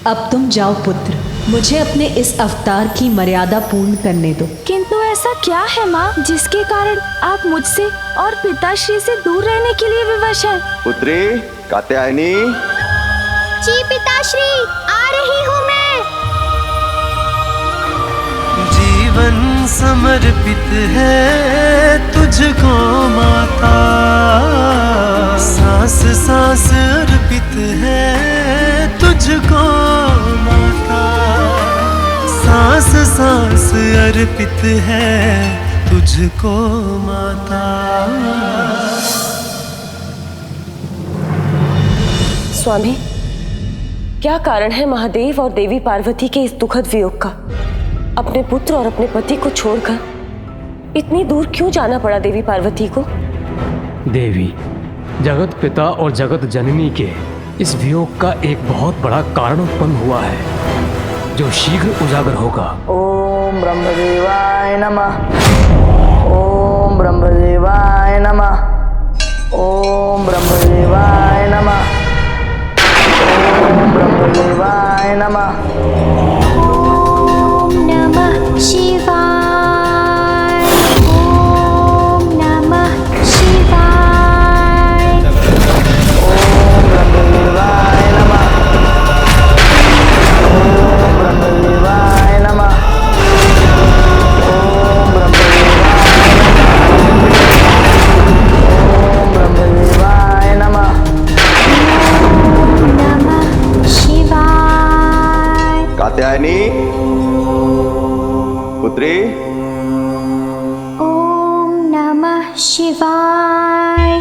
अब तुम जाओ पुत्र, मुझे अपने इस अवतार की मर्यादा पूर्ण करने दो। किंतु ऐसा क्या है माँ जिसके कारण आप मुझसे और पिताश्री से दूर रहने के लिए विवश हैं? पुत्री कात्यायनी। जी पिताश्री, आ रही हूँ मैं। जीवन समर्पित है तुझको माता, सांस सांस अर्पित है तुझको माता, सांस सांस अर्पित है तुझको माता। स्वामी, क्या कारण है महादेव और देवी पार्वती के इस दुखद वियोग का? अपने पुत्र और अपने पति को छोड़कर इतनी दूर क्यों जाना पड़ा देवी पार्वती को? देवी, जगत पिता और जगत जननी के इस वियोग का एक बहुत बड़ा कारण उत्पन्न हुआ है जो शीघ्र उजागर होगा। ओम ब्रह्मदेवाय नमः। ओम ब्रह्मदेवाय नमः। ओम ब्रह्मदेवाय नमः। ओम ब्रह्मदेवाय नमः। ओम नमः शिवाय। ओम नमः शिवाय। ओम ब्रह्मदेवाय नमः। ओम ब्रह्मदेवाय नमः। ओम ब्रह्मदेवाय नमः। ओम नमः शिवाय। कात्यायनी पुत्री। ओम नमः शिवाय।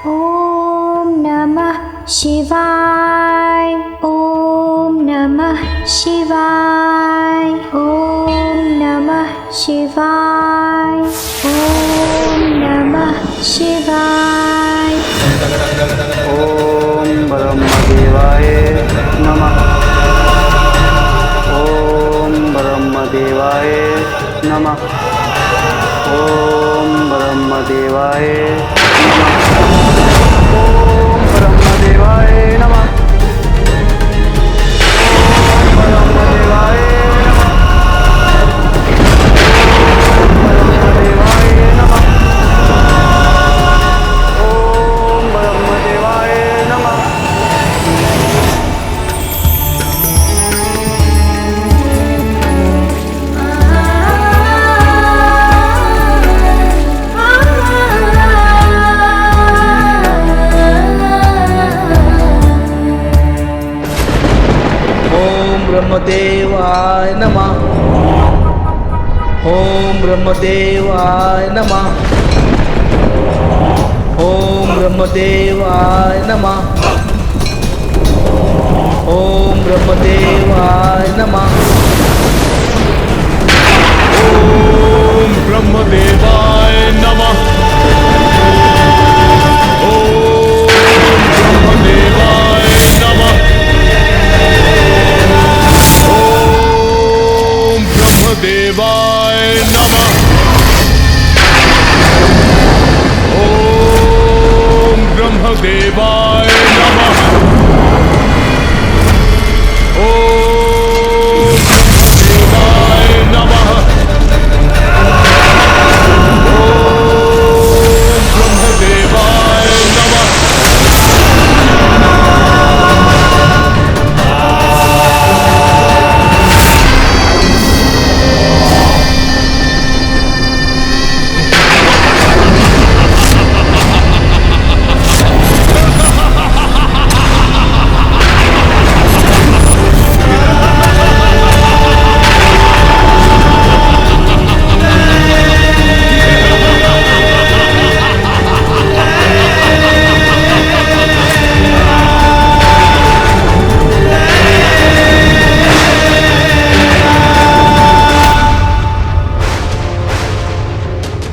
ओम नमः शिवाय। ओम नमः शिवाय। ओम नमः शिवाय। ओम नमः शिवाय। ओम ब्रह्मदेवाय नमः। ओम ब्रह्मदेवाय नमः। ओम ब्रह्मदेवाय नमः। ओम ब्रह्मदेवाय नमः। ओम ब्रह्मदेवाय नमः। ब्रह्मदेवाय नमः। ओम ब्रह्मदेवाय नमः। ओम ब्रह्मदेवाय नमः। ओम ब्रह्मदेवाय नमः। ओम ब्रह्मदेवाय नमः। ओम ब्रह्मदेवाय नमः। ओम ब्रह्मदेवाय नमः। ओम ब्रह्मदेवाय नमः। ओम ब्रह्मदेवाय नमः। ओम ब्रह्मदेवाय नमः। ओम ब्रह्मदेवाय नमः।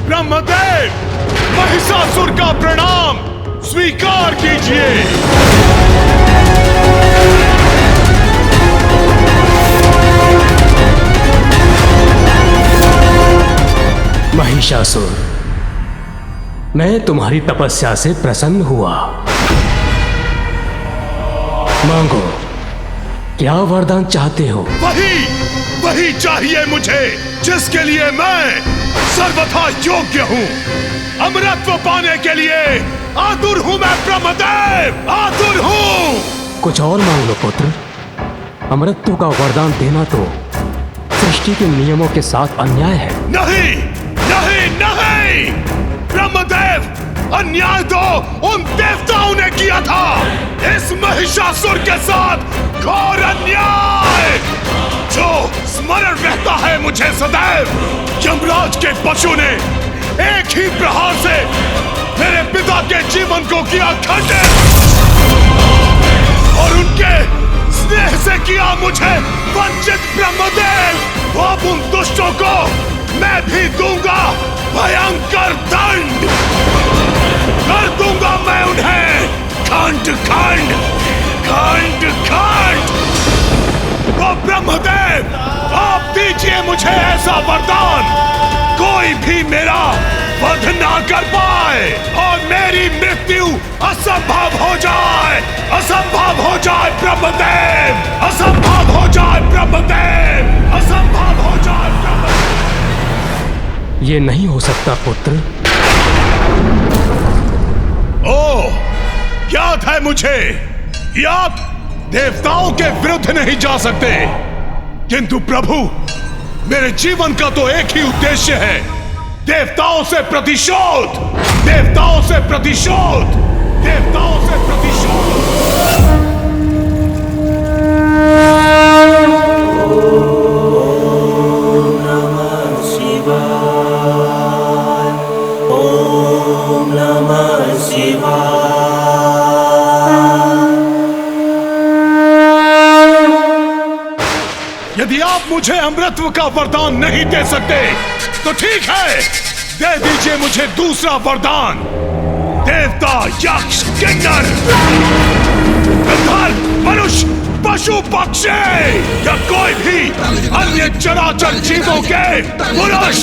ब्रह्मदेव, महिषासुर का प्रणाम स्वीकार कीजिए। महिषासुर, मैं तुम्हारी तपस्या से प्रसन्न हुआ। मांगो, क्या वरदान चाहते हो? वही चाहिए मुझे जिसके लिए मैं सर्वथा योग्य हूँ। अमरत्व पाने के लिए आतुर हूँ मैं ब्रह्मदेव, आतुर हूँ। कुछ और मांग लो पुत्र। अमरत्व का वरदान देना तो सृष्टि के नियमों के साथ अन्याय है। नहीं नहीं नहीं, ब्रह्मदेव, अन्याय तो उन देवताओं ने किया था, इस महिषासुर के साथ घोर अन्याय जो स्मरण रहता है मुझे सदैव। यमराज के पशु ने एक ही प्रहार से मेरे पिता के जीवन को किया खंडित और उनके स्नेह से किया मुझे वंचित। ब्रह्मदेव, अब उन दुष्टों को मैं भी दूंगा भयंकर दंड, कर दूंगा मैं उन्हें खंड खंड खंड खंड। तो ब्रह्मदेव, आप दीजिए मुझे ऐसा वरदान कोई भी मेरा वध ना कर पाए और मेरी मृत्यु असंभव हो जाए, असंभव हो जाए ब्रह्मदेव, असंभव हो जाए ब्रह्मदेव, असंभव हो जाए ब्रह्मदेव। ये नहीं हो सकता पुत्र। ओह, याद है मुझे कि आप देवताओं के विरुद्ध नहीं जा सकते, किंतु प्रभु, मेरे जीवन का तो एक ही उद्देश्य है, देवताओं से प्रतिशोध, देवताओं से प्रतिशोध, देवताओं से प्रतिशोध। ओम नमः शिवाय, ओम नमः शिवाय। यदि आप मुझे अमृतत्व का वरदान नहीं दे सकते तो ठीक है, दे दीजिए मुझे दूसरा वरदान। देवता, यक्ष, किन्नर, गंधर्व, मनुष्य, पशु, पक्षी या कोई भी अन्य चराचर जीवों के पुरुष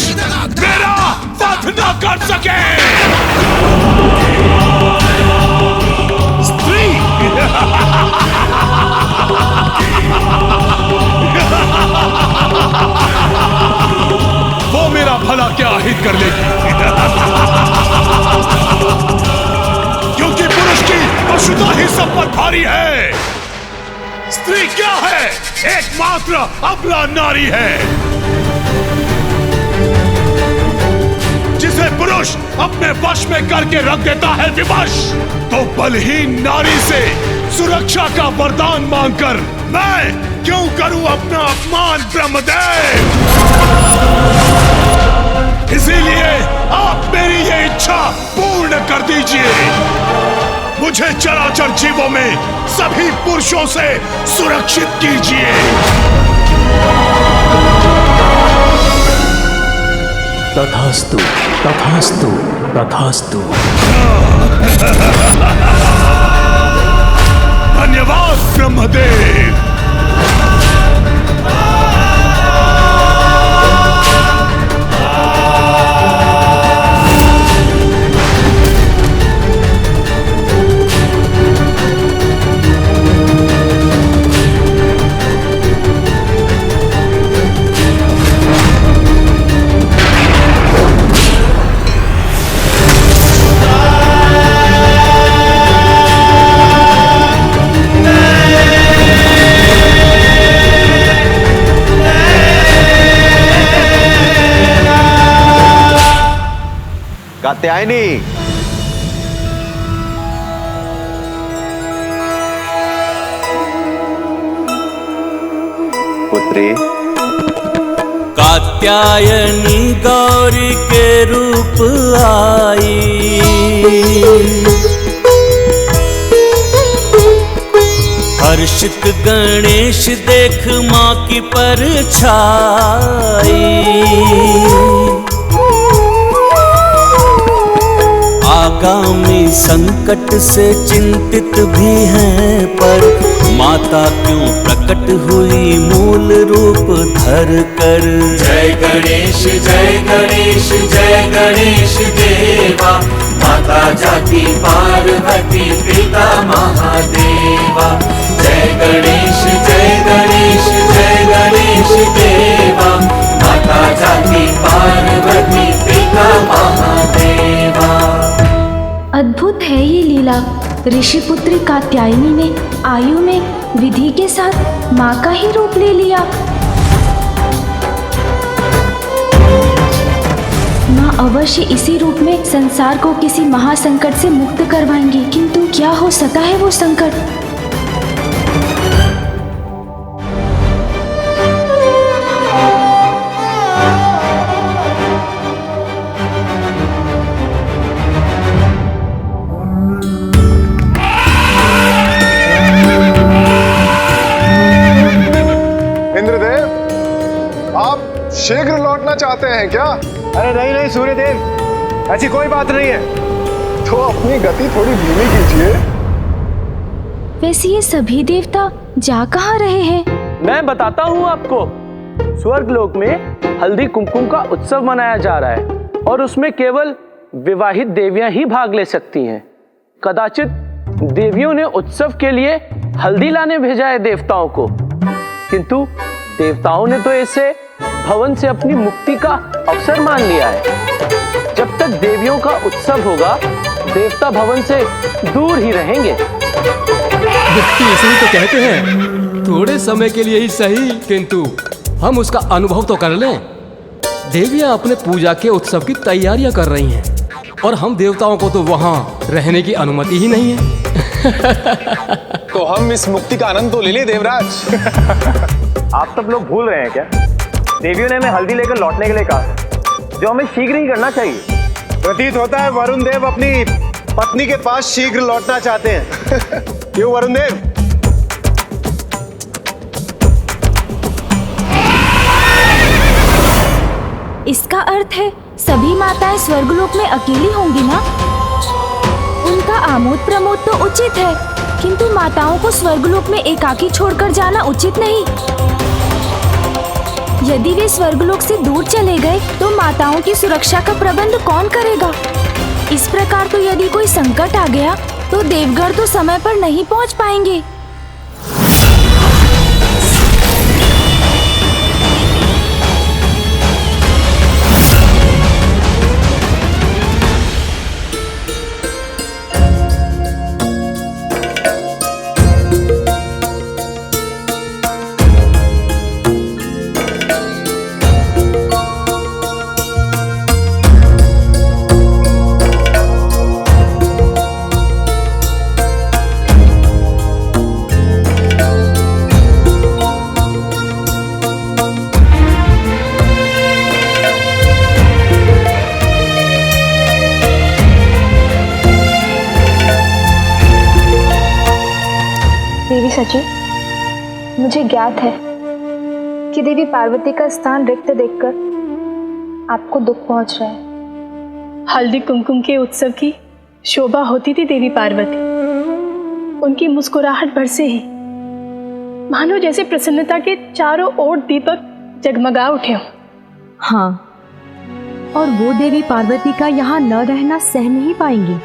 मेरा वध न कर सके। स्त्री वो मेरा भला क्या हित कर लेगी, क्योंकि पुरुष की पशुता ही सब पर भारी है। स्त्री क्या है? एकमात्र अबला नारी है जिसे पुरुष अपने वश में करके रख देता है विवश। तो बलहीन नारी से सुरक्षा का वरदान मांगकर मैं क्यों करूं अपना अपमान ब्रह्मदेव? इसीलिए आप मेरी ये इच्छा पूर्ण कर दीजिए, मुझे चराचर जीवों में सभी पुरुषों से सुरक्षित कीजिए। तथास्तु, तथास्तु, तथास्तु। धन्यवाद ब्रह्मदेव। कात्यायनी, पुत्री। कात्यायनी गौरी के रूप आई, हर्षित गणेश देख माँ की परछाई। आगामी संकट से चिंतित भी हैं, पर माता क्यों प्रकट हुई मूल रूप धर कर। जय गणेश, जय गणेश, जय गणेश देवा, माता जाति पार्वती पिता महादेवा। जय गणेश, जय है ये लीला। ऋषिपुत्री कात्यायनी ने आयु में विधि के साथ माँ का ही रूप ले लिया। माँ अवश्य इसी रूप में संसार को किसी महासंकट से मुक्त करवाएंगी, किंतु क्या हो सका है वो संकट? शीघ्र लौटना चाहते हैं क्या? अरे नहीं नहीं सूर्यदेव, ऐसी कोई बात नहीं है। तो अपनी गति थोड़ी धीमी कीजिए। वैसे ये सभी देवता जा कहाँ रहे हैं? मैं बताता हूँ आपको। स्वर्गलोक में हल्दी कुमकुम का उत्सव मनाया जा रहा है और उसमें केवल विवाहित देवियां ही भाग ले सकती हैं। कदाचित देवियों ने उत्सव के लिए हल्दी लाने भेजा है देवताओं को, किंतु देवताओं ने तो इसे भवन से अपनी मुक्ति का अवसर मान लिया है। जब तक देवियों का उत्सव होगा, देवता भवन से दूर ही रहेंगे। मुक्ति इसलिए तो कहते हैं, थोड़े समय के लिए ही सही, किंतु हम उसका अनुभव तो कर लें। देवियां अपने पूजा के उत्सव की तैयारियां कर रही हैं और हम देवताओं को तो वहां रहने की अनुमति ही नहीं है। तो हम इस मुक्ति का आनंद तो ले लें देवराज। आप सब लोग भूल रहे हैं क्या? देवियों ने हमें हल्दी लेकर लौटने के लिए कहा, जो हमें शीघ्र ही करना चाहिए। प्रतीत होता है वरुण देव अपनी पत्नी के पास शीघ्र लौटना चाहते हैं। क्यों वरुण देव? इसका अर्थ है सभी माताएं स्वर्गलोक में अकेली होंगी ना? उनका आमोद प्रमोद तो उचित है, किंतु माताओं को स्वर्गलोक में एकाकी छोड़कर जाना उचित नहीं। यदि वे स्वर्गलोक से दूर चले गए तो माताओं की सुरक्षा का प्रबंध कौन करेगा? इस प्रकार तो यदि कोई संकट आ गया तो देवगण तो समय पर नहीं पहुंच पाएंगे। सची, मुझे ज्ञात है कि देवी पार्वती का स्थान रिक्त देखकर आपको दुख पहुंच रहा है। हल्दी कुमकुम के उत्सव की शोभा होती थी देवी पार्वती। उनकी मुस्कुराहट भर से ही मानो जैसे प्रसन्नता के चारों ओर दीपक जगमगा उठे हों। हाँ, और वो देवी पार्वती का यहाँ न रहना सह नहीं पाएंगी,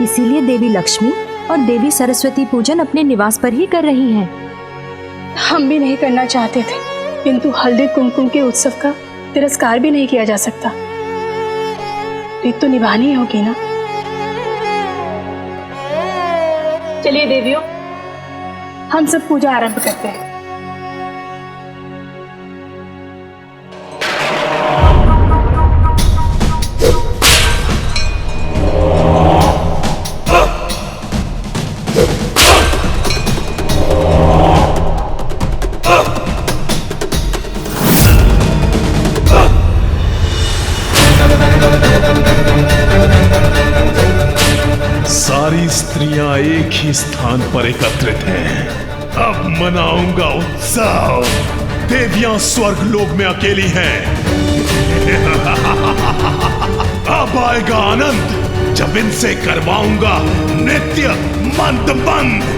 इसीलिए देवी लक्ष्मी और देवी सरस्वती पूजन अपने निवास पर ही कर रही हैं। हम भी नहीं करना चाहते थे, किंतु हल्दी कुमकुम के उत्सव का तिरस्कार भी नहीं किया जा सकता। रीत तो निभानी होगी ना। चलिए देवियों, हम सब पूजा आरंभ करते हैं। सारी स्त्रियां एक ही स्थान पर एकत्रित हैं। अब मनाऊंगा उत्सव। देवियां स्वर्गलोक में अकेली हैं। अब आएगा आनंद जब इनसे करवाऊंगा नृत्य मंत्रबंध।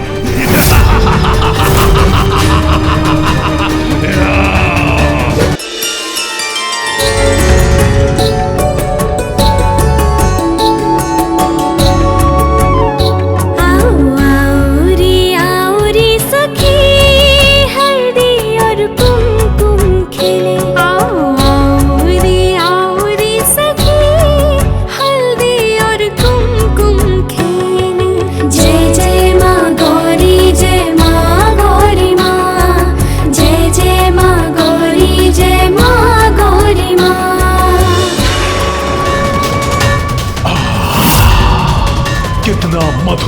हल्दी और कुमकुम खेले।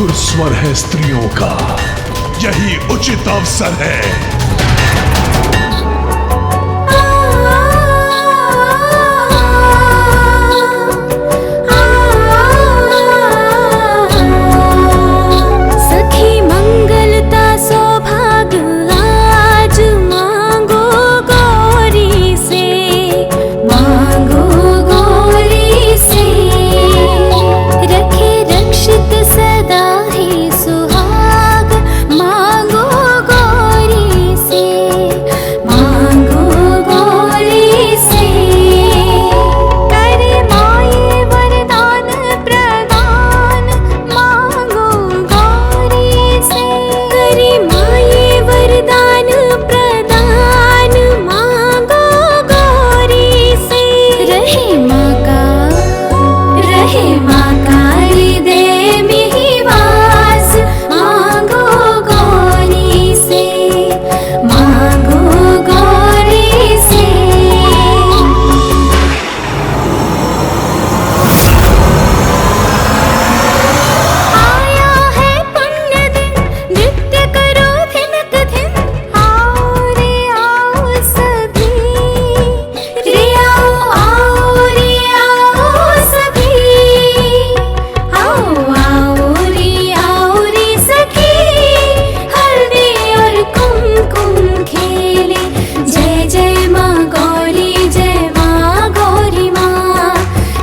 मधुर स्वर है स्त्रियों का, यही उचित अवसर है। सखी मंगलता सौभाग्य आज मांगो गौरी से, मांगो गौरी से, रखे रक्षित सदा ही सुहाग, मांगो गौरी से, मांगो गौरी से, करे माये वरदान प्रदान, मांगो गौरी से, करे माये वरदान प्रदान, मांगो गौरी से, रहे माँ का हृदय में ही वास, मांगो गौरी से, मांगो गौरी से। आया है पुण्य दिन, नृत्य करो धिनक धिन, आओ रे आओ सभी, रे आओ रे आओ सभी, आओ रे सखी, हल्दी और कुमकुम खेले, जय जय माँ गौरी, जय माँ गौरी माँ,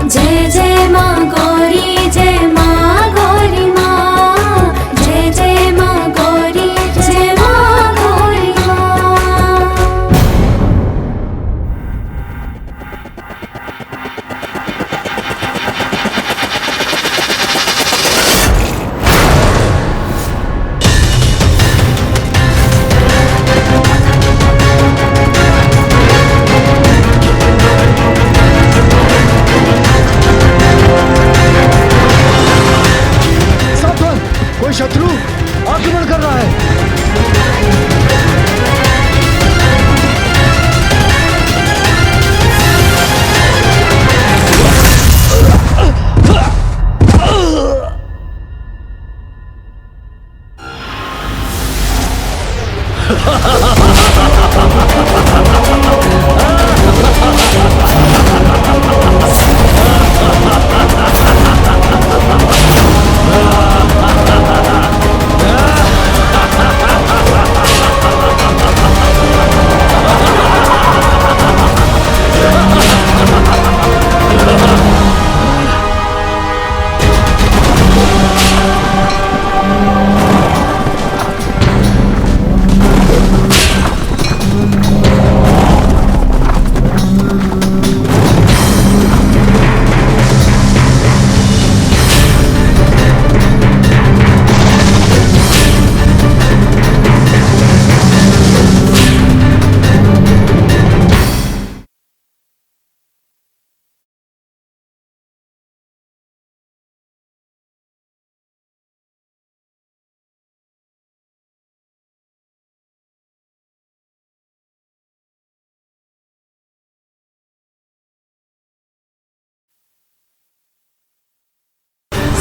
जय जय माँ गौरी, जय माँ गौरी माँ, जय जय माँ गौरी, जय माँ गौरी माँ। सावधान, कोई शत्रु आक्रमण कर रहा है।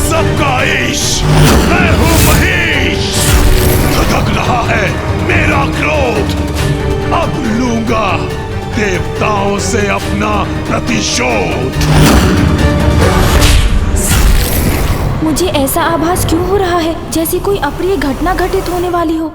सबका ईश, मैं हूँ महेश। धधक रहा है मेरा क्रोध, अब लूंगा देवताओं से अपना प्रतिशोध। मुझे ऐसा आभास क्यों हो रहा है जैसे कोई अप्रिय घटना घटित होने वाली हो।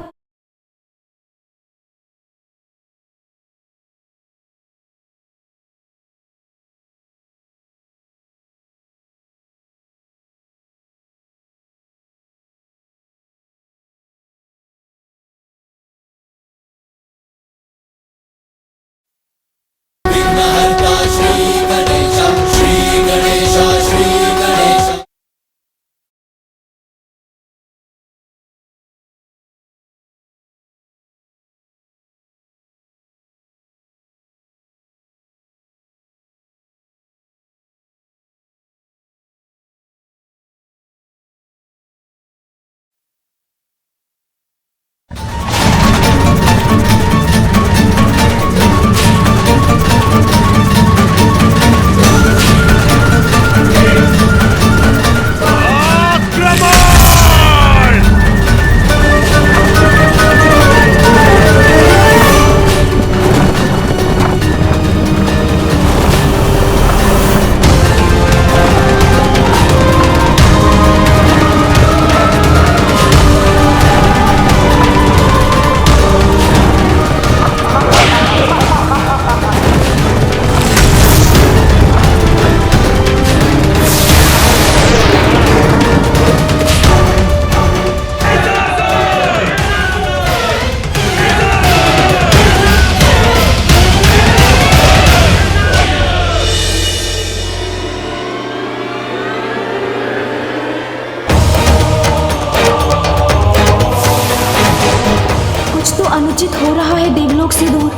कदाचित हो रहा है देवलोक से दूर।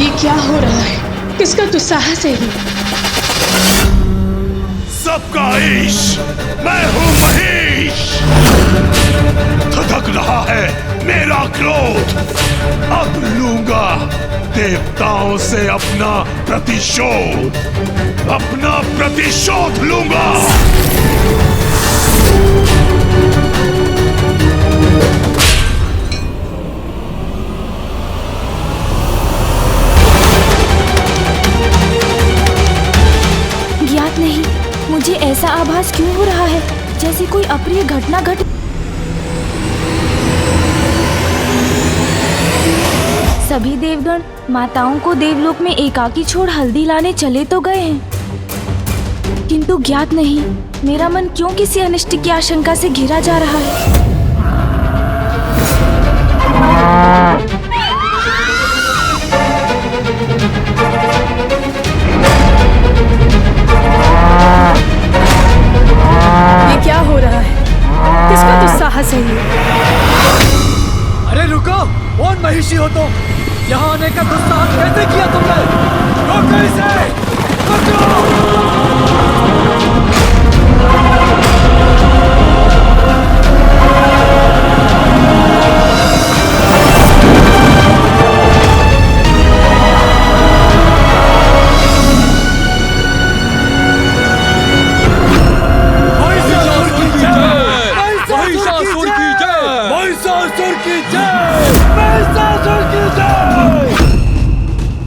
ये क्या हो रहा है? किसका दुस्साहस है ये? सबका ईश, मैं हूं महेश। धधक रहा है मेरा क्रोध, अब लूंगा देवताओं से अपना प्रतिशोध लूंगा। ज्ञात नहीं, मुझे ऐसा आभास क्यों हो रहा है जैसे कोई अप्रिय घटना घट। सभी देवगण माताओं को देवलोक में एकाकी छोड़ हल्दी लाने चले तो गए हैं, किंतु ज्ञात नहीं मेरा मन क्यों किसी अनिष्ट की आशंका से घिरा जा रहा है। ये क्या हो रहा है? किसका दुस्साहस है ये? अरे रुको, कौन महिषी हो तुम? यहाँ आने का दुस्साहस कैसे किया तुमने? रोको इसे, रोको!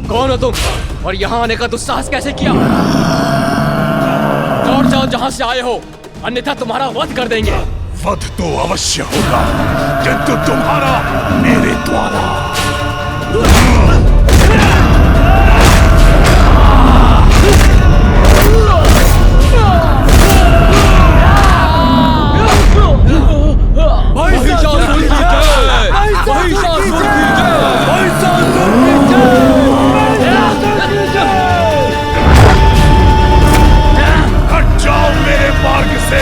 कौन हो तुम और यहाँ आने का दुस्साहस कैसे किया? लौट जाओ जहाँ से आए हो, अन्यथा तुम्हारा वध कर देंगे। वध तो अवश्य होगा, किंतु तुम्हारा मेरे द्वारा। हट जाओ मेरे मार्ग से।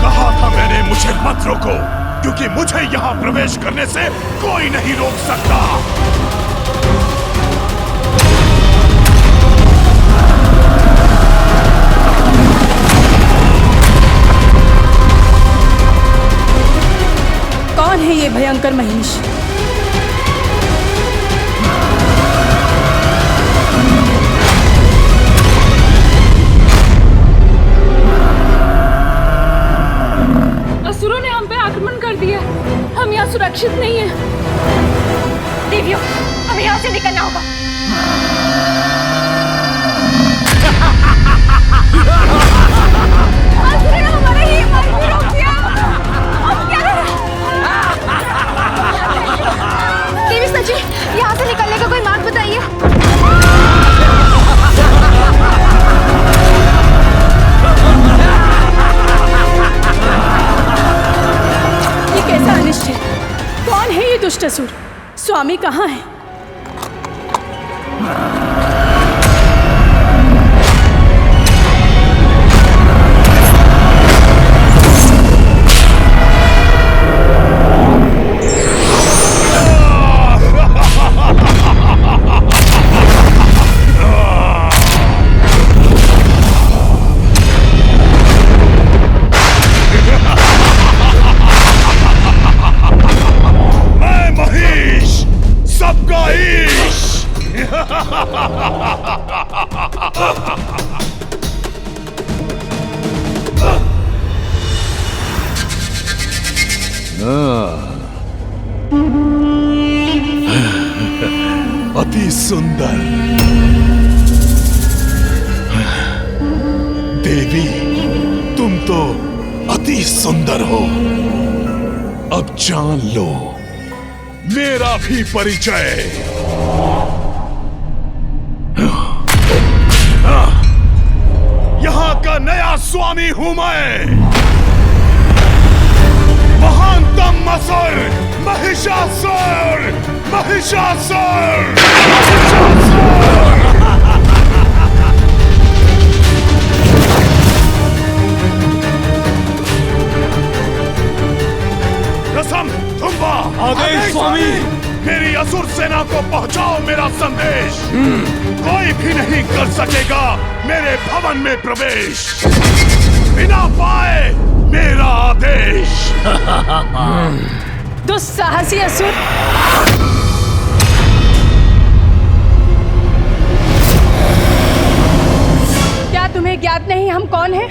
कहा था मैंने मुझे मत रोको, क्योंकि मुझे यहाँ प्रवेश करने से कोई नहीं रोक सकता। कौन है ये भयंकर महिष? असुरों ने हम पे आक्रमण कर दिया, हम यहाँ सुरक्षित नहीं हैं। देवियों, हमें यहाँ से निकलना होगा। असुरों ने हमारा ये मार्ग भी रोक दिया। अब क्या करें? देवी सची, यहाँ से निकलने का कोई मार्ग बताइए। ये कैसा अनिष्ट है? कौन है ये दुष्ट असुर? स्वामी कहाँ है? अति सुंदर देवी, तुम तो अति सुंदर हो। अब जान लो मेरा भी परिचय। यहाँ का नया स्वामी हूं मैं, महानतम असुर महिषासुर! महिषासुर! रसम, तुम्बा! आदेश स्वामी! मेरी असुर सेना को पहुंचाओ मेरा संदेश। कोई भी नहीं कर सकेगा मेरे भवन में प्रवेश बिना पाए मेरा आदेश। दुस्साहसी असुर! क्या तुम्हें ज्ञात नहीं हम कौन हैं?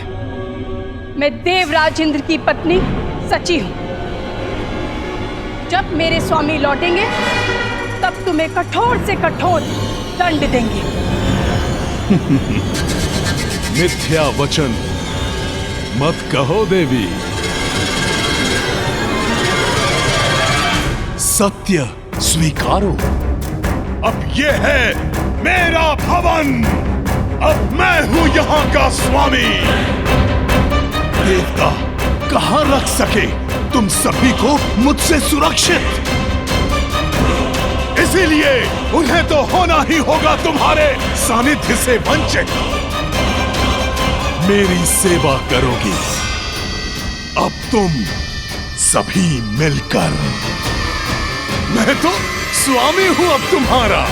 मैं देवराज इंद्र की पत्नी सची हूं। जब मेरे स्वामी लौटेंगे तब तुम्हें कठोर से कठोर दंड देंगे। मिथ्या वचन मत कहो देवी। सत्य स्वीकारो। अब ये है मेरा भवन। अब मैं हूं यहाँ का स्वामी। देवता कहां रख सके तुम सभी को मुझसे सुरक्षित। इसीलिए उन्हें तो होना ही होगा तुम्हारे सानिध्य से वंचित। मेरी सेवा करोगी अब तुम सभी मिलकर। मैं तो स्वामी हूं अब तुम्हारा।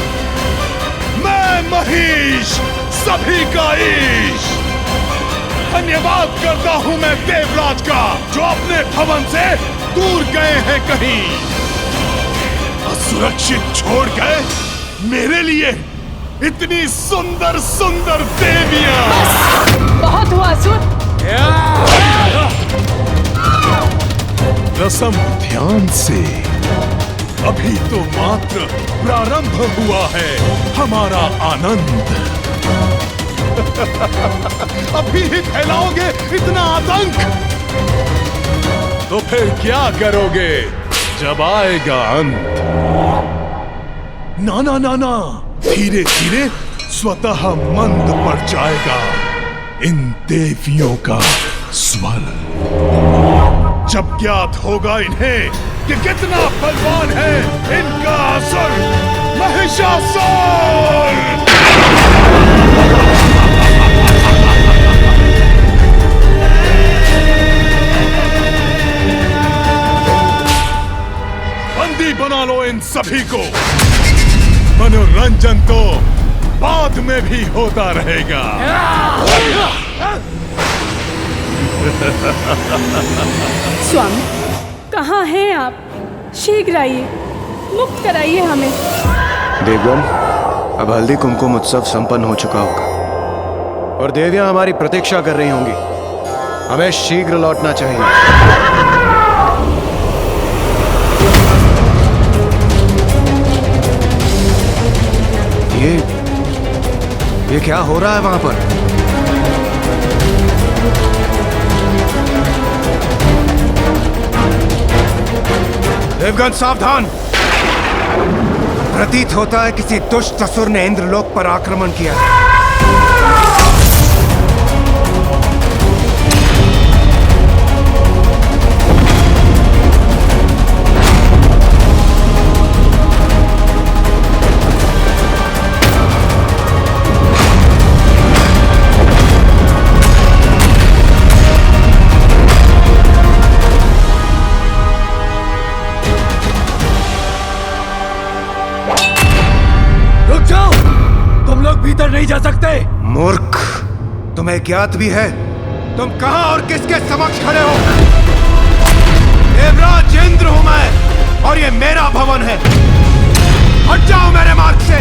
मैं महिष, सभी का ईश। धन्यवाद करता हूं मैं देवराज का जो अपने भवन से दूर गए हैं कहीं। असुरक्षित छोड़ गए मेरे लिए इतनी सुंदर सुंदर देवियां। बहुत हुआ असुर। रसम, ध्यान से। अभी तो मात्र प्रारंभ हुआ है हमारा आनंद। अभी ही फैलाओगे इतना आतंक तो फिर क्या करोगे जब आएगा अंत? ना ना ना ना, धीरे धीरे स्वतः मंद पड़ जाएगा इन देवियों का स्वर। जब ज्ञात होगा इन्हें कि कितना बलवान है इनका असुर महिषासुर। बंदी बना लो इन सभी को। मनोरंजन तो बाद में भी होता रहेगा। स्वामी, कहाँ हैं आप? शीघ्र आइए, मुक्त कराइए हमें। देवगन, अब हल्दी कुमकुम उत्सव संपन्न हो चुका होगा और देवियां हमारी प्रतीक्षा कर रही होंगी। हमें शीघ्र लौटना चाहिए। ये क्या हो रहा है वहां पर? देवगन सावधान! प्रतीत होता है किसी दुष्ट असुर ने इंद्रलोक पर आक्रमण किया है। भीतर नहीं जा सकते। मूर्ख, तुम्हें ज्ञात भी है तुम कहां और किसके समक्ष खड़े हो? देवराज इंद्र हूं मैं और ये मेरा भवन है। हट जाओ मेरे मार्ग से।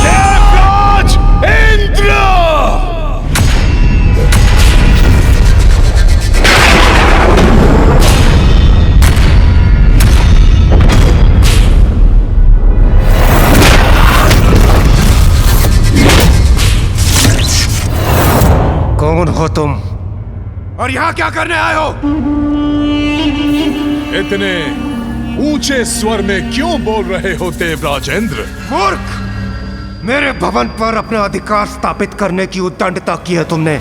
देवराज इंद्र! कौन हो तुम और यहाँ क्या करने आए हो? इतने ऊंचे स्वर में क्यों बोल रहे हो देवराज इंद्र? मूर्ख, मेरे भवन पर अपना अधिकार स्थापित करने की उद्दंडता की है तुमने।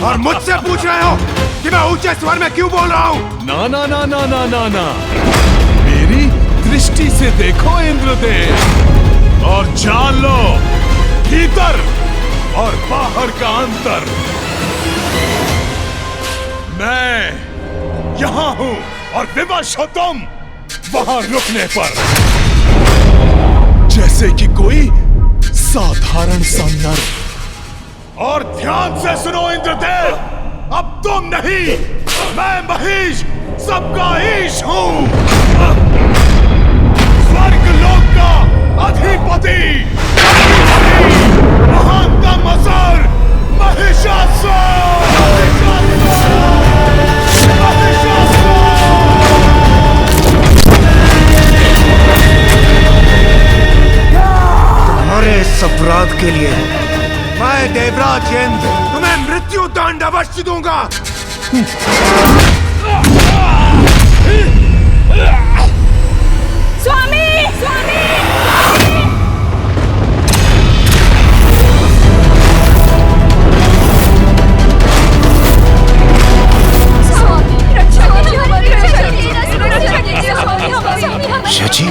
और मुझसे पूछ रहे हो कि मैं ऊंचे स्वर में क्यों बोल रहा हूँ? ना ना ना ना ना ना ना, मेरी दृष्टि से देखो इंद्रदेव और जान लो भीतर और बाहर का अंतर। मैं यहां हूं और विवश हो तुम वहां रुकने पर, जैसे कि कोई साधारण सा नर। और ध्यान से सुनो इंद्रदेव, अब तुम नहीं, मैं महिष सबका ईश हूं, स्वर्ग लोक का अधिपति, महानतम असुर महिषासुर। तुम्हारे इस अपराध के लिए मैं देवराज इंद्र तुम्हें मृत्यु दंड अवश्य दूंगा। स्वामी, स्वामी, शची,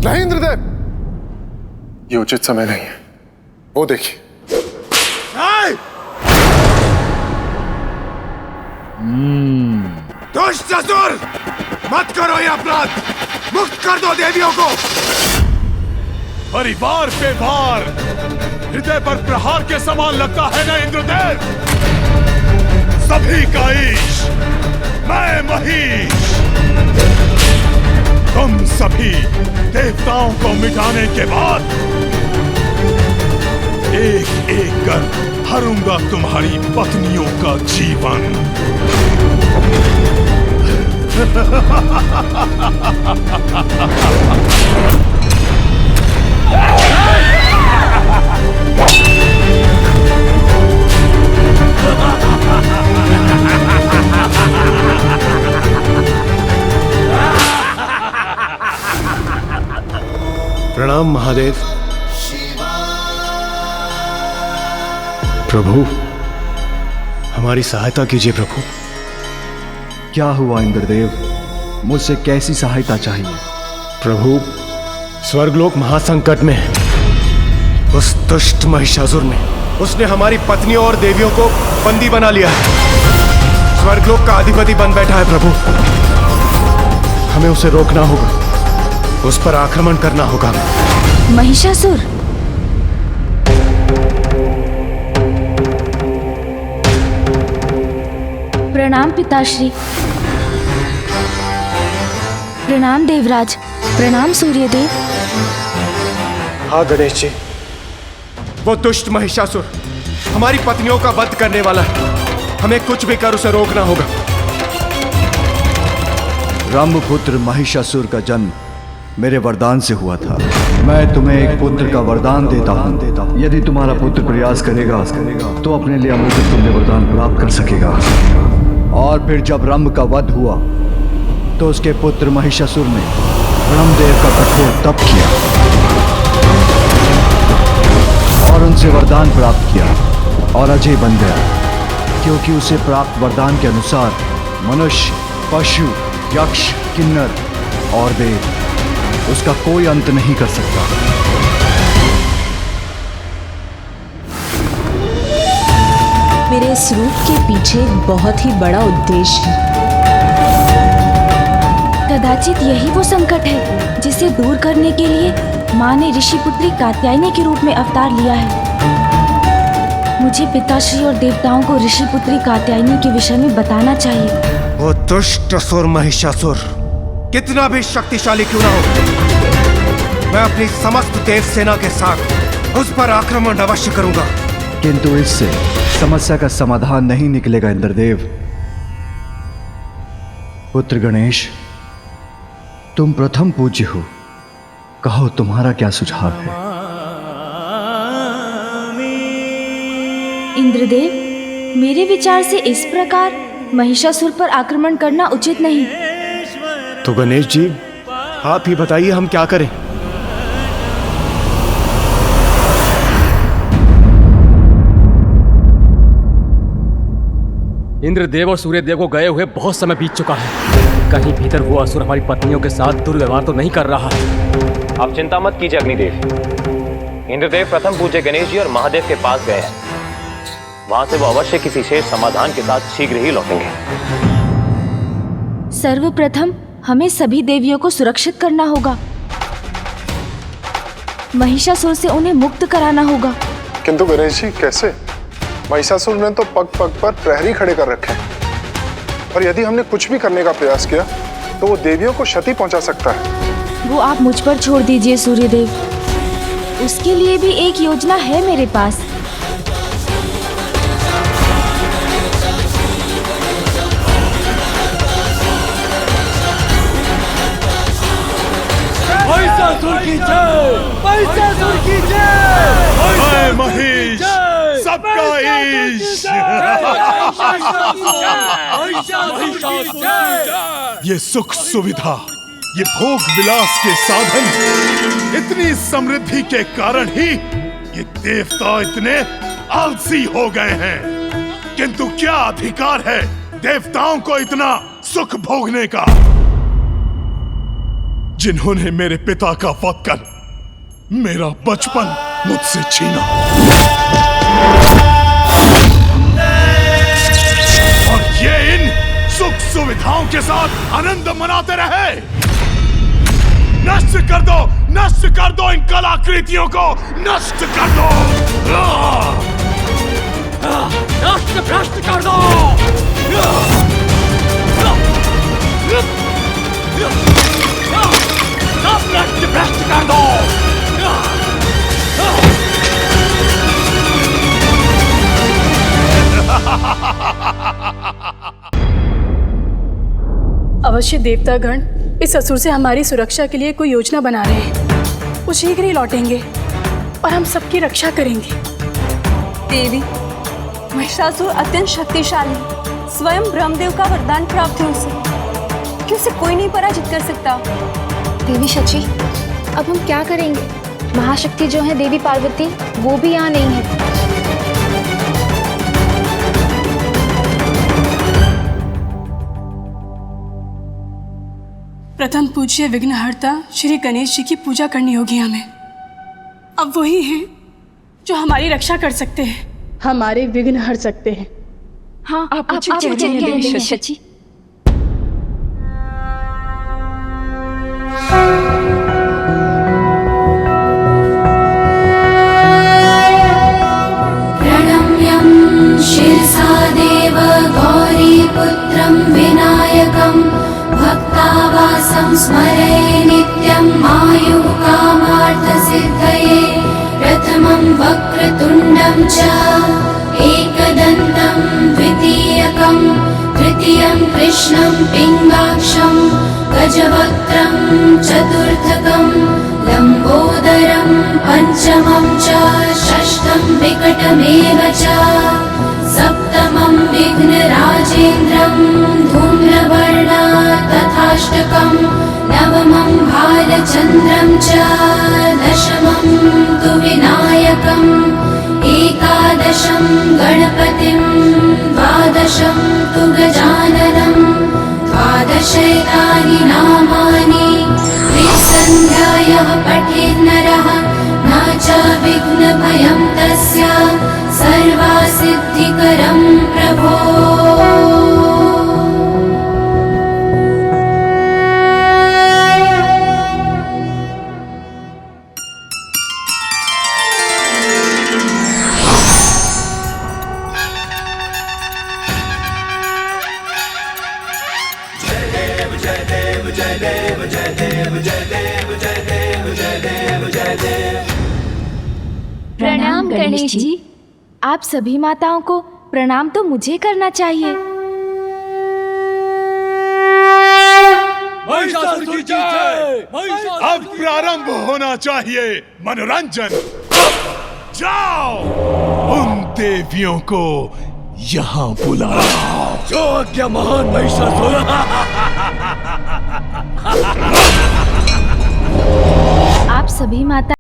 नहीं इंद्रदेव, ये उचित समय नहीं है। वो देखिए। दुष्ट असुर, मत करो ये अपराध, मुक्त कर दो देवियों को। परिवार पे भार हृदय पर प्रहार के समान लगता है ना इंद्रदेव? सभी का ईश मैं महिष, तुम सभी देवताओं को मिटाने के बाद एक एक कर हरूंगा तुम्हारी पत्नियों का जीवन। प्रणाम महादेव। प्रभु, हमारी सहायता कीजिए प्रभु। क्या हुआ इंद्रदेव, मुझसे कैसी सहायता चाहिए? प्रभु, स्वर्गलोक महासंकट में है। उस दुष्ट महिषासुर ने उसने हमारी पत्नियों और देवियों को बंदी बना लिया है। स्वर्गलोक का अधिपति बन बैठा है प्रभु। हमें उसे रोकना होगा, उस पर आक्रमण करना होगा। महिषासुर? प्रणाम पिताश्री। प्रणाम देवराज। प्रणाम सूर्यदेव। हाँ गणेश जी, वो दुष्ट महिषासुर हमारी पत्नियों का वध करने वाला है। हमें कुछ भी कर उसे रोकना होगा। ब्रह्मपुत्र महिषासुर का जन्म मेरे वरदान से हुआ था। मैं तुम्हें एक पुत्र का वरदान देता हूँ। यदि तुम्हारा पुत्र प्रयास करेगा तो अपने लिए अमृत तुल्य वरदान प्राप्त कर सकेगा। और फिर जब रंभ का वध हुआ तो उसके पुत्र महिषासुर ने ब्रह्मदेव का कठोर तप किया और उनसे वरदान प्राप्त किया और अजय बन गया, क्योंकि उसे प्राप्त वरदान के अनुसार मनुष्य, पशु, यक्ष, किन्नर और देव उसका कोई अंत नहीं कर सकता। मेरे इस रूप के पीछे एक बहुत ही बड़ा उद्देश्य है। कदाचित यही वो संकट है जिसे दूर करने के लिए माँ ने ऋषि पुत्री कात्यायनी के रूप में अवतार लिया है। मुझे पिताश्री और देवताओं को ऋषि पुत्री कात्यायनी के विषय में बताना चाहिए। वो दुष्ट असुर महिषासुर कितना भी शक्तिशाली क्यों ना हो, मैं अपनी समस्त देव सेना के साथ उस पर आक्रमण अवश्य करूंगा। किंतु इससे समस्या का समाधान नहीं निकलेगा इंद्रदेव। पुत्र गणेश, तुम प्रथम पूज्य हो, कहो तुम्हारा क्या सुझाव है? इंद्रदेव, मेरे विचार से इस प्रकार महिषासुर पर आक्रमण करना उचित नहीं। तो गणेश जी, आप ही बताइए हम क्या करें। इंद्रदेव और सूर्यदेव को गए हुए बहुत समय बीत चुका है। कहीं भीतर वो असुर हमारी पत्नियों के साथ दुर्व्यवहार तो नहीं कर रहा है। आप चिंता मत कीजिए अग्निदेव। इंद्रदेव प्रथम पूज्य गणेश जी और महादेव के पास गए हैं। वहां से वो अवश्य किसी शेष समाधान के साथ शीघ्र ही लौटेंगे। सर्वप्रथम हमें सभी देवियों को सुरक्षित करना होगा। महिषासुर से उन्हें मुक्त कराना होगा। किंतु गणेश जी कैसे? महिषासुर ने तो पग पग पर प्रहरी खड़े कर रखे हैं और यदि हमने कुछ भी करने का प्रयास किया तो वो देवियों को क्षति पहुंचा सकता है। वो आप मुझ पर छोड़ दीजिए सूर्यदेव। उसके लिए भी एक योजना है मेरे पास। महिषासुर की जय! महिषासुर की जय! महेश, सबका ईश! ये सुख सुविधा, ये भोग विलास के साधन, इतनी समृद्धि के कारण ही ये देवता इतने आलसी हो गए हैं। किंतु क्या अधिकार है देवताओं को इतना सुख भोगने का, जिन्होंने मेरे पिता का वध कर मेरा बचपन मुझसे छीना और ये इन सुख सुविधाओं के साथ आनंद मनाते रहे। नष्ट कर दो, नष्ट कर दो इन कलाकृतियों को, नष्ट कर दो, नष्ट भ्रष्ट कर दो। नष्ट भ्रष्ट कर दो। अवश्य देवतागण इस असुर से हमारी सुरक्षा के लिए कोई योजना बना रहे हैं। वो शीघ्र ही लौटेंगे और हम सबकी रक्षा करेंगे। देवी, महिषासुर अत्यंत शक्तिशाली, स्वयं ब्रह्मदेव का वरदान प्राप्त है उसे, कि उसे कोई नहीं पराजित कर सकता। देवी शची, अब हम क्या करेंगे? महाशक्ति जो है देवी पार्वती, वो भी यहाँ नहीं है। प्रथम पूज्य विघ्नहर्ता श्री गणेश जी की पूजा करनी होगी हमें। अब वही हैं जो हमारी रक्षा कर सकते हैं, हमारे विघ्न हर सकते हैं। हाँ, आप उचित कह रही हैं देवी शची। प्रणम्यं शिरसा देव गौरीपुत्रं विनायकं भक्तावासं स्मरे नित्यं आयुः कामार्थसिद्धये। प्रथमं वक्रतुण्डं च एकदन्तं द्वितीयकं तृतीयं कृष्णं पिङ्गाक्षं गजवक्त्रं चतुर्थकं लम्बोदरं पञ्चमं च षष्ठं विकटमेव च सप्तमं विघ्नराजेन्द्रं धूम्रवर्णा तथाष्टकं नवमं भालचन्द्रं च दशमं तु विनायकम् एकादशं गणपतिं द्वादशं तु गजाननं द्वादशैतानि नामानि त्रिसन्ध्यायः पठेन्नरः न च विघ्नभयं तस्य सर्वासिद्धिकरं प्रभो। प्रणाम गणेश जी। आप सभी माताओं को प्रणाम तो मुझे करना चाहिए। महिषासुर की जय! अब प्रारंभ होना चाहिए मनोरंजन। जाओ, उन देवियों को यहाँ बुलाओ। जो आज्ञा महान महिषासुर। आप सभी माता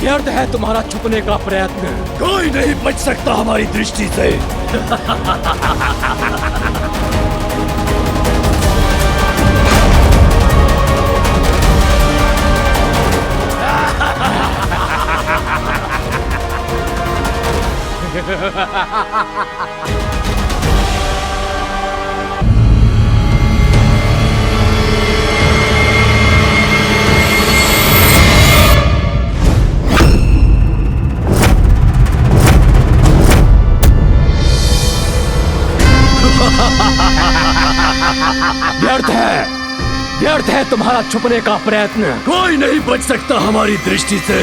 व्यर्थ है तुम्हारा छुपने का प्रयत्न। कोई नहीं बच सकता हमारी दृष्टि से। व्यर्थ है तुम्हारा छुपने का प्रयत्न। कोई नहीं बच सकता हमारी दृष्टि से।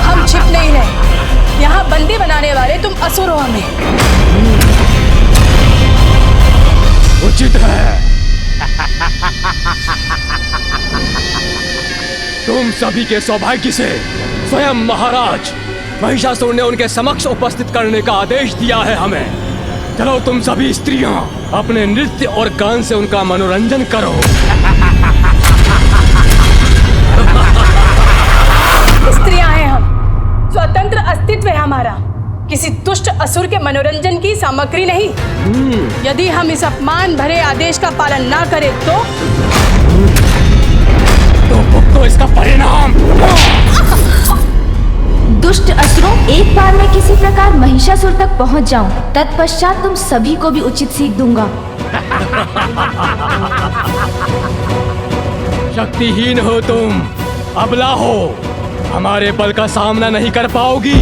हम छिप नहीं रहे। यहाँ बंदी बनाने वाले तुम असुर हो हमें। उचित है। तुम सभी के सौभाग्य से स्वयं महाराज महिषासुर ने उनके समक्ष उपस्थित करने का आदेश दिया है हमें। चलो तुम सभी स्त्रियां अपने नृत्य और गान से उनका मनोरंजन करो। स्त्रियां हैं हम, स्वतंत्र अस्तित्व है हमारा, किसी दुष्ट असुर के मनोरंजन की सामग्री नहीं। यदि हम इस अपमान भरे आदेश का पालन ना करें तो इसका परिणाम। दुष्ट असुरों, एक बार मैं किसी प्रकार महिषासुर तक पहुंच जाऊं, तत्पश्चात तुम सभी को भी उचित सीख दूंगा। शक्तिहीन हो तुम, अबला हो, हमारे बल का सामना नहीं कर पाओगी।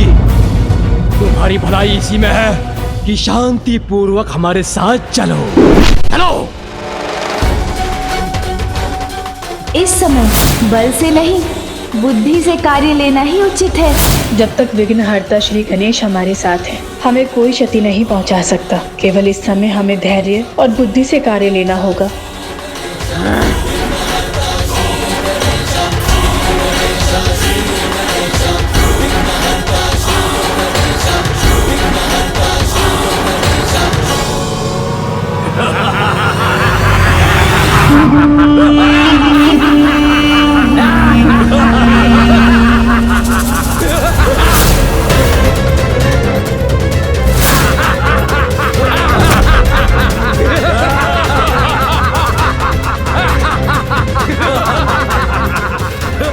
तुम्हारी भलाई इसी में है कि शांति पूर्वक हमारे साथ चलो। चलो। इस समय बल से नहीं, बुद्धि से कार्य लेना ही उचित है। जब तक विघ्नहर्ता श्री गणेश हमारे साथ है, हमें कोई क्षति नहीं पहुंचा सकता। केवल इस समय हमें धैर्य और बुद्धि से कार्य लेना होगा।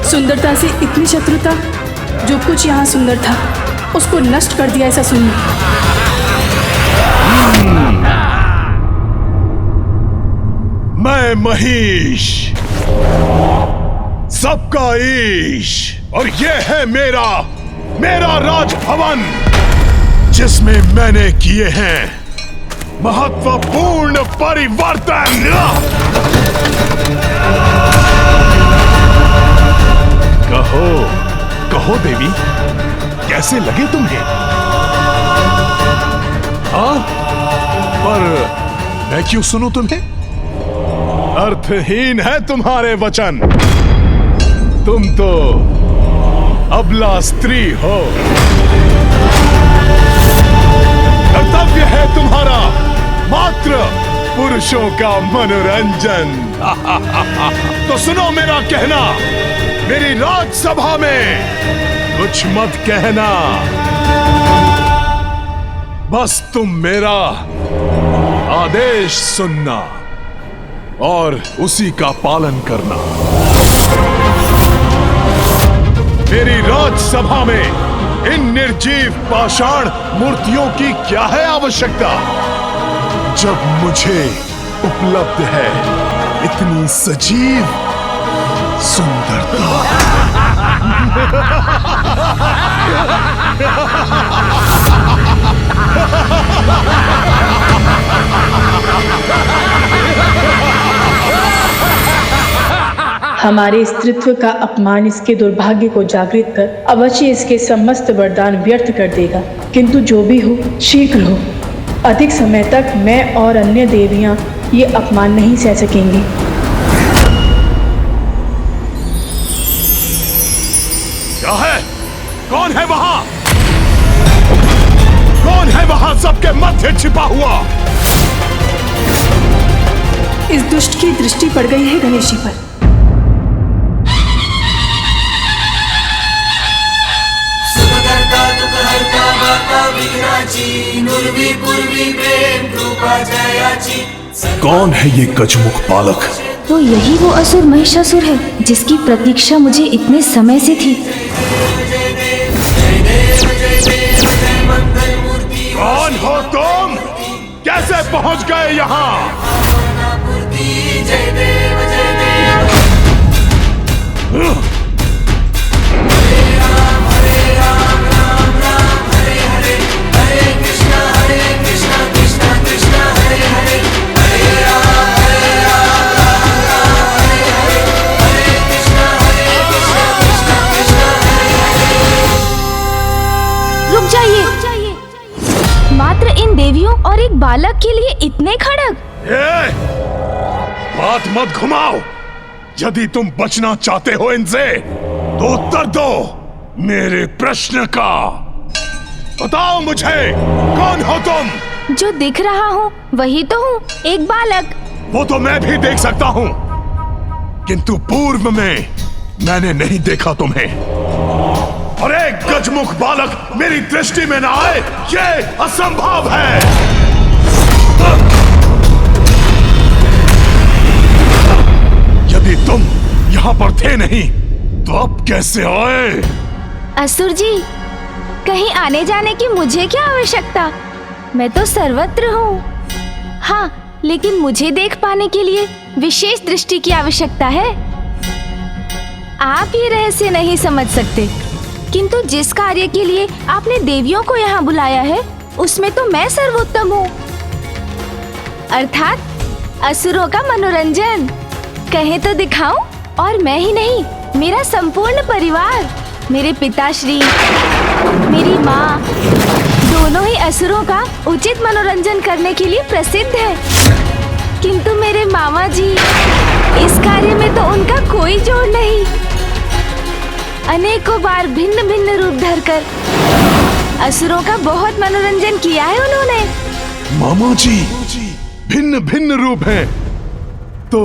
सुंदरता से इतनी शत्रुता, जो कुछ यहाँ सुंदर था उसको नष्ट कर दिया ऐसा सुनिए। मैं महिष, सबका ईश, और ये है मेरा राजभवन, जिसमें मैंने किए हैं महत्वपूर्ण परिवर्तन। कहो देवी, कैसे लगे तुम्हें? हाँ, पर मैं क्यों सुनूं तुम्हें? अर्थहीन है तुम्हारे वचन। तुम तो अबला स्त्री हो। कर्तव्य है तुम्हारा मात्र पुरुषों का मनोरंजन। तो सुनो मेरा कहना, मेरी राजसभा में कुछ मत कहना। बस तुम मेरा आदेश सुनना और उसी का पालन करना। मेरी राजसभा में इन निर्जीव पाषाण मूर्तियों की क्या है आवश्यकता, जब मुझे उपलब्ध है इतनी सजीव सुंदरता। हमारे स्त्रीत्व का अपमान इसके दुर्भाग्य को जागृत कर अवश्य इसके समस्त वरदान व्यर्थ कर देगा। किंतु जो भी हो, शीघ्र हो। अधिक समय तक मैं और अन्य देवियां ये अपमान नहीं सह सकेंगी। क्या है? कौन है वहां? कौन है वहां सबके मध्य छिपा हुआ? इस दुष्ट की दृष्टि पड़ गई है गणेश जी पर। कौन है ये गजमुख बालक? तो यही वो असुर महिषासुर है जिसकी प्रतीक्षा मुझे इतने समय से थी। कौन हो तुम? कैसे पहुंच गए यहाँ? मात्र इन देवियों और एक बालक के लिए इतने खड़ग? बात मत घुमाओ। यदि तुम बचना चाहते हो इनसे, तो उत्तर दो मेरे प्रश्न का। बताओ मुझे, कौन हो तुम? जो दिख रहा हूँ वही तो हूँ, एक बालक। वो तो मैं भी देख सकता हूँ, किंतु पूर्व में मैंने नहीं देखा तुम्हें। और एक गजमुख बालक मेरी दृष्टि में ना आए, ये असंभव है। यदि तुम यहाँ पर थे नहीं, तो अब कैसे आए? असुर जी, कहीं आने जाने की मुझे क्या आवश्यकता? मैं तो सर्वत्र हूँ। हाँ, लेकिन मुझे देख पाने के लिए विशेष दृष्टि की आवश्यकता है। आप ये रहस्य नहीं समझ सकते, किंतु जिस कार्य के लिए आपने देवियों को यहाँ बुलाया है, उसमें तो मैं सर्वोत्तम हूँ, अर्थात असुरों का मनोरंजन। कहे तो दिखाऊं? और मैं ही नहीं, मेरा संपूर्ण परिवार, मेरे पिताश्री, मेरी माँ, दोनों ही असुरों का उचित मनोरंजन करने के लिए प्रसिद्ध है। किंतु मेरे मामा जी, इस कार्य में तो उनका कोई जोड़ नहीं। अनेकों बार भिन्न भिन्न रूप धरकर असुरों का बहुत मनोरंजन किया है उन्होंने। मामा जी, भिन्न भिन्न रूप हैं, तो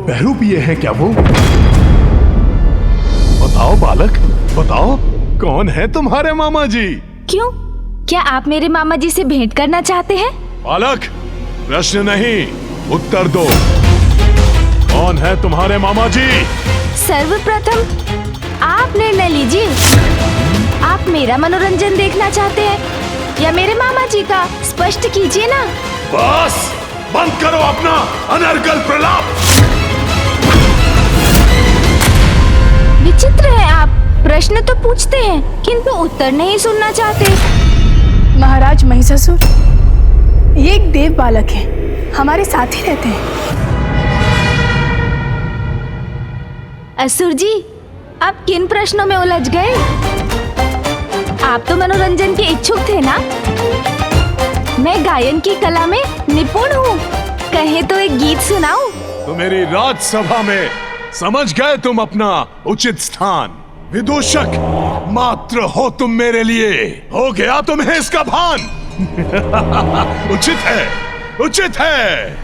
बहरूप ये है क्या वो? बताओ बालक, बताओ, कौन है तुम्हारे मामा जी? क्यों, क्या आप मेरे मामा जी से भेंट करना चाहते हैं? बालक, प्रश्न नहीं, उत्तर दो। कौन है तुम्हारे मामा जी? सर्वप्रथम आप निर्णय लीजिए। आप मेरा मनोरंजन देखना चाहते हैं या मेरे मामा जी का? स्पष्ट कीजिए ना। बस बंद करो अपना अनर्गल प्रलाप। विचित्र है आप, प्रश्न तो पूछते हैं किंतु उत्तर नहीं सुनना चाहते। महाराज महिषासुर, ये एक देव बालक है, हमारे साथ ही रहते हैं। असुर जी, आप किन प्रश्नों में उलझ गए? आप तो मनोरंजन के इच्छुक थे ना? मैं गायन की कला में निपुण हूँ, कहे तो एक गीत सुनाऊं? तो मेरी राजसभा में समझ गए तुम अपना उचित स्थान। विदूषक मात्र हो तुम मेरे लिए, हो गया तुम्हें इसका भान। उचित है, उचित है।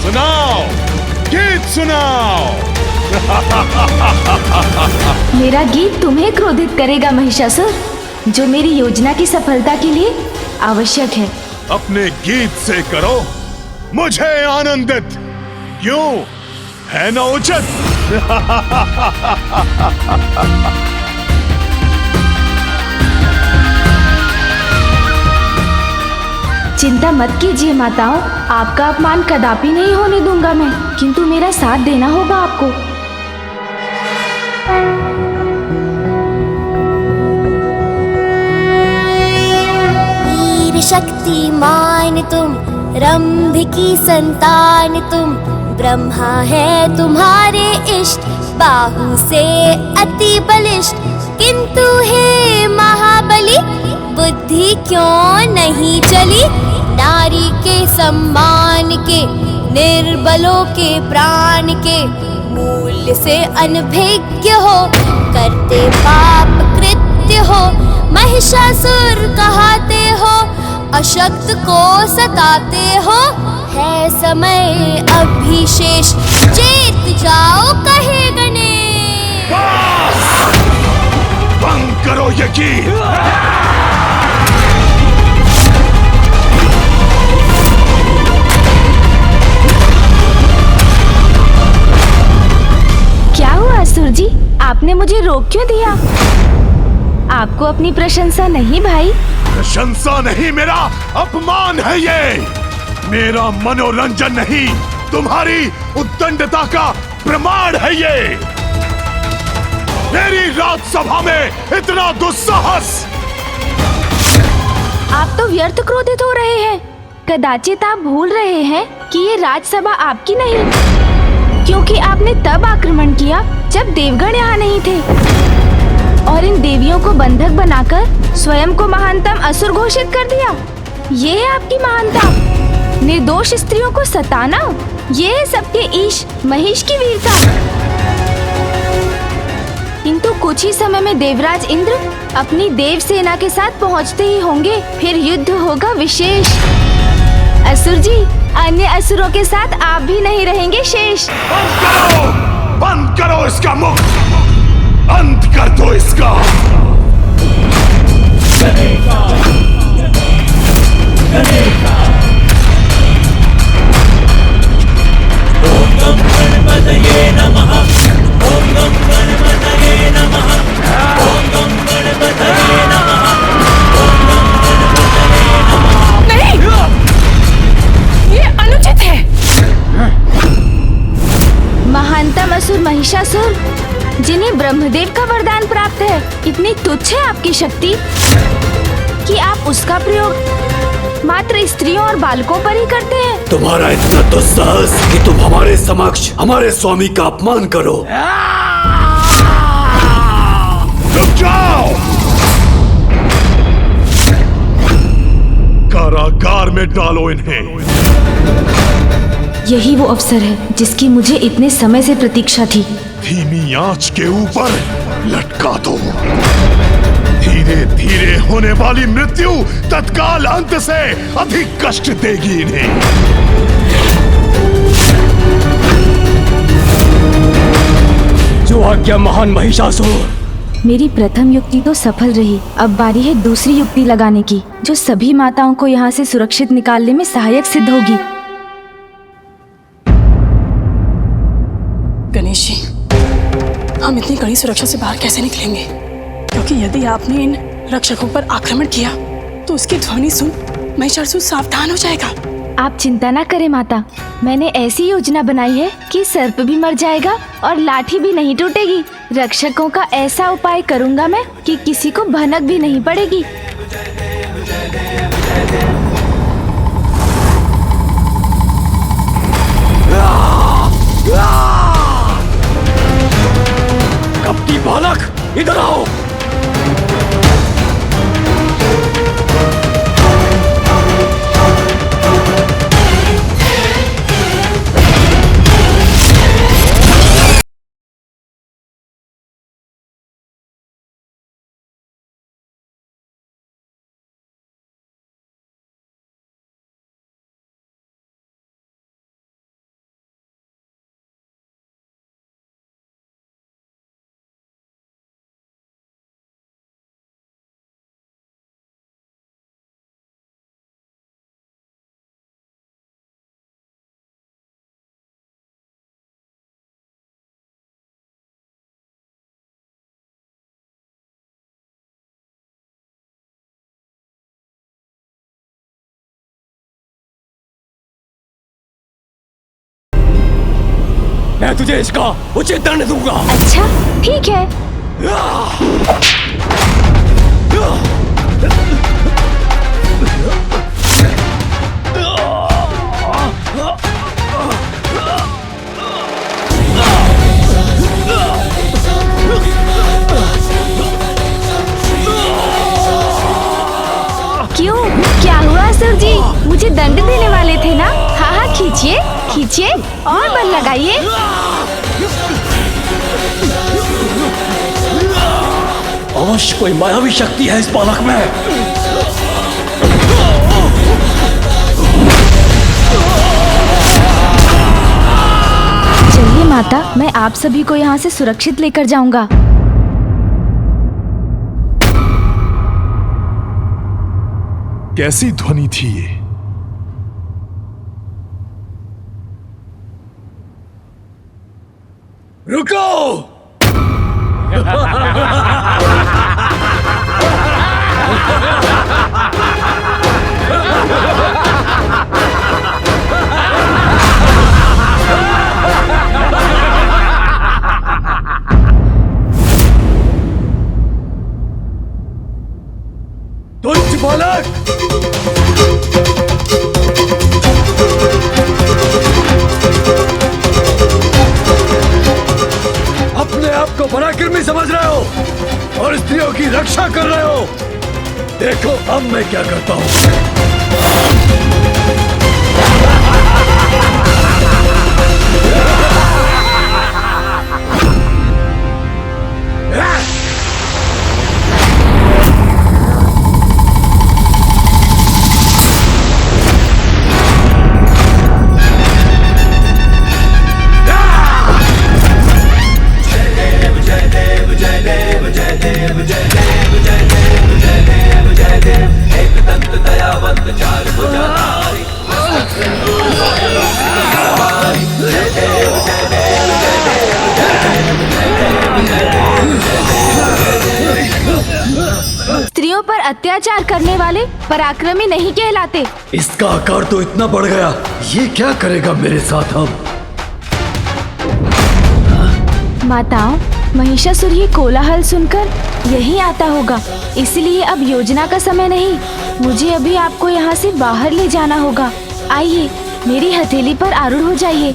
सुनाओ, गीत सुनाओ। मेरा गीत तुम्हें क्रोधित करेगा महिषासुर, जो मेरी योजना की सफलता के लिए आवश्यक है। अपने गीत से करो मुझे आनंदित, क्यों है न उचित? चिंता मत कीजिए माताओं, आपका अपमान कदापि नहीं होने दूंगा मैं, किंतु मेरा साथ देना होगा आपको। वीर शक्तिमान तुम, रंभ की संतान तुम, ब्रह्मा है तुम्हारे इष्ट, बाहु से अति बलिष्ठ, किंतु हे महाबली बुद्धि क्यों नहीं चली? नारी के सम्मान के, निर्बलों के प्राण के, मूल्य से अनभिज्ञ हो, करते पाप कृत्य हो, महिषासुर कहते हो, अशक्त को सताते हो, है समय अभिशेष, चेत जाओ कहे गणेश। बंद करो ये गीत। क्या हुआ असुर जी, आपने मुझे रोक क्यों दिया? आपको अपनी प्रशंसा नहीं भाई? प्रशंसा नहीं, मेरा अपमान है ये। मेरा मनोरंजन नहीं, तुम्हारी उद्दंडता का प्रमाण है ये। मेरी राजसभा में इतना दुस्साहस। आप तो व्यर्थ क्रोधित हो रहे हैं। कदाचित आप भूल रहे हैं कि ये राजसभा आपकी नहीं, क्योंकि आपने तब आक्रमण किया जब देवगण यहाँ नहीं थे, और इन देवियों को बंधक बनाकर स्वयं को महानतम असुर घोषित कर दिया। ये है आपकी महानता। निर्दोष स्त्रियों को सताना, ये है सबके ईश महिष की वीरता। किंतु कुछ ही समय में देवराज इंद्र अपनी देव सेना के साथ पहुंचते ही होंगे, फिर युद्ध होगा विशेष। असुर जी, अन्य असुरों के साथ आप भी नहीं रहेंगे शेष। बंद करो इसका मुख, अंत कर दो इसका। ओम गं गणपतये नमः, ओम गं गणपतये नमः, ओम गं गणपतये नमः, ओम गं गणपतये नमः। नहीं, ये अनुचित है। महानतम असुर महिषासुर, जिन्हें ब्रह्मदेव का वरदान प्राप्त है, इतनी तुच्छ है आपकी शक्ति कि आप उसका प्रयोग मात्र स्त्रियों और बालकों पर ही करते हैं। तुम्हारा इतना दुस्साहस कि तुम हमारे समक्ष हमारे स्वामी का अपमान करो। रुक जाओ, कारागार में डालो इन्हें। यही वो अवसर है जिसकी मुझे इतने समय से प्रतीक्षा थी। धीमी आंच के ऊपर लटका दो। धीरे धीरे होने वाली मृत्यु तत्काल अंत से अधिक कष्ट देगी इन्हें। जो आज्ञा महान महिषासुर। मेरी प्रथम युक्ति तो सफल रही, अब बारी है दूसरी युक्ति लगाने की, जो सभी माताओं को यहाँ से सुरक्षित निकालने में सहायक सिद्ध होगी। हम इतनी कड़ी सुरक्षा से बाहर कैसे निकलेंगे, क्योंकि यदि आपने इन रक्षकों पर आक्रमण किया तो उसकी ध्वनि सुन महिषासुर सावधान हो जाएगा। आप चिंता ना करें माता, मैंने ऐसी योजना बनाई है कि सर्प भी मर जाएगा और लाठी भी नहीं टूटेगी। रक्षकों का ऐसा उपाय करूंगा मैं कि किसी को भनक भी नहीं पड़ेगी। कब की बालक, इधर आओ। मैं तुझे इसका उचित दंड दूंगा। अच्छा ठीक है। क्यों, क्या हुआ असुर जी? मुझे दंड देने वाले थे ना? हाँ हाँ, खींचिए खींचिए और बल लगाइए। अवश्य कोई मायावी शक्ति है इस बालक में। चलिए माता, मैं आप सभी को यहाँ से सुरक्षित लेकर जाऊंगा। कैसी ध्वनि थी ये? रुको! तुच्छ बालक! अपने आप को पराक्रमी समझ रहे हो और स्त्रियों की रक्षा कर रहे हो। देखो अब मैं क्या करता हूँ। स्त्रियों पर अत्याचार करने वाले पराक्रमी नहीं कहलाते। इसका आकार तो इतना बढ़ गया, ये क्या करेगा मेरे साथ अब? माताओं, महिषासुर ये कोलाहल सुनकर यहीं आता होगा, इसलिए अब योजना का समय नहीं। मुझे अभी आपको यहाँ से बाहर ले जाना होगा। आइए, मेरी हथेली पर आरूढ़ हो जाइए।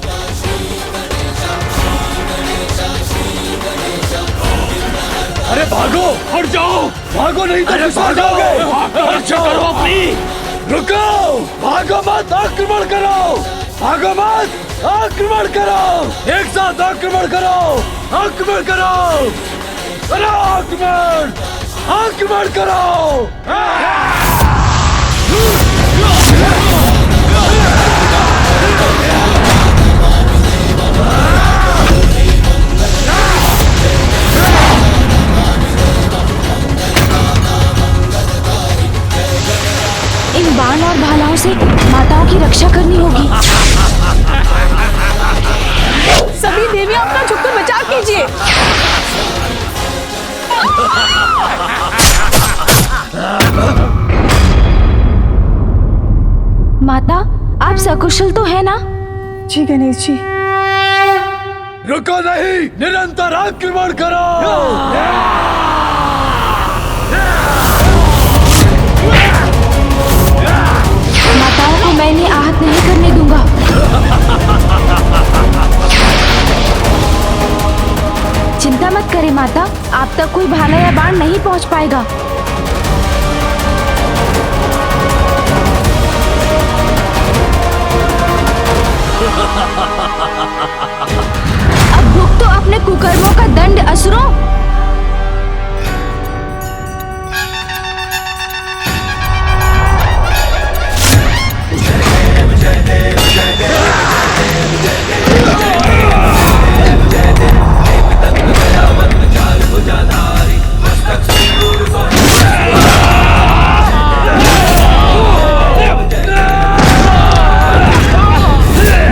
अरे भागो, हट जाओ, भागो नहीं तो फिसल जाओगे। रक्षा करो अपनी। रुको, भागो मत, आक्रमण करो। भागो मत, आक्रमण करो। एक साथ आक्रमण करो, आक्रमण करो, करो आक्रमण, आक्रमण करो। इन बाण और भालाओं से माताओं की रक्षा करनी होगी। सभी देवियां अपना झुककर बचाव कीजिए। माता, आप सकुशल तो है ना? जी गणेश जी। रुको नहीं, निरंतर आक्रमण करो। माताओं को मैं इन्हें आहत नहीं करने दूंगा। चिंता मत करें माता, आप तक कोई भाला या बाण नहीं पहुंच पाएगा। अब भुगतो अपने कुकर्मों का दंड असुरों।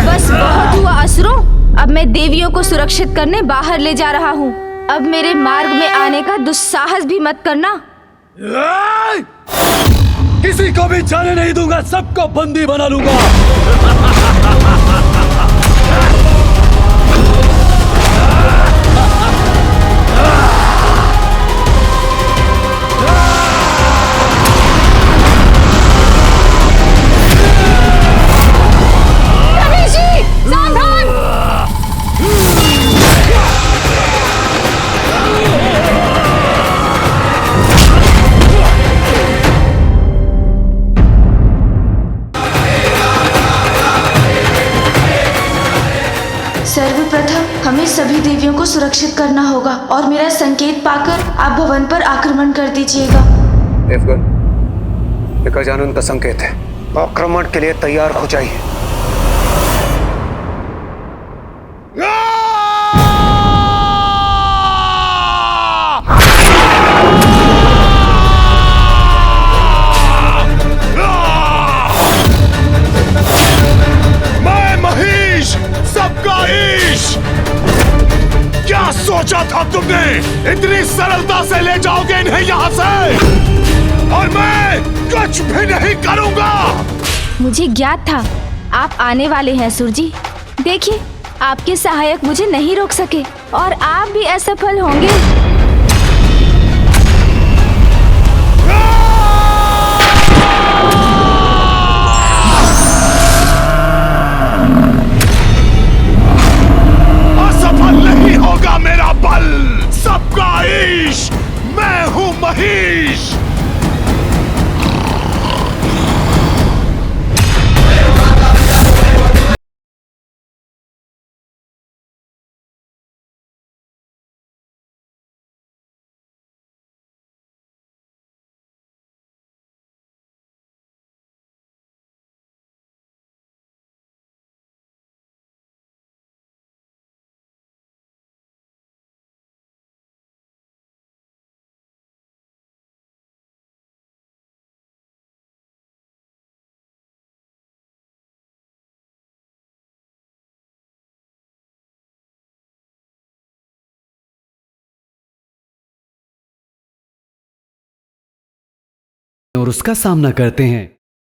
बस बहुत हुआ असुरों, अब मैं देवियों को सुरक्षित करने बाहर ले जा रहा हूँ। अब मेरे मार्ग में आने का दुस्साहस भी मत करना। किसी को भी जाने नहीं दूंगा, सबको बंदी बना लूंगा। सर्वप्रथम हमें सभी देवियों को सुरक्षित करना होगा और मेरा संकेत पाकर आप भवन पर आक्रमण कर दीजिएगा। गजानन का संकेत है, आक्रमण के लिए तैयार हो जाइए। मैं महेश, सबका ईश। क्या सोचा था तुमने? इतनी सरलता से ले जाओगे इन्हें यहाँ से? और मैं कुछ भी नहीं करूंगा। मुझे ज्ञात था आप आने वाले हैं सुरजी। देखिए, आपके सहायक मुझे नहीं रोक सके और आप भी असफल होंगे। असफल नहीं होगा मेरा बल। सबका ईश, मैं हूं महेश। और उसका सामना करते हैं।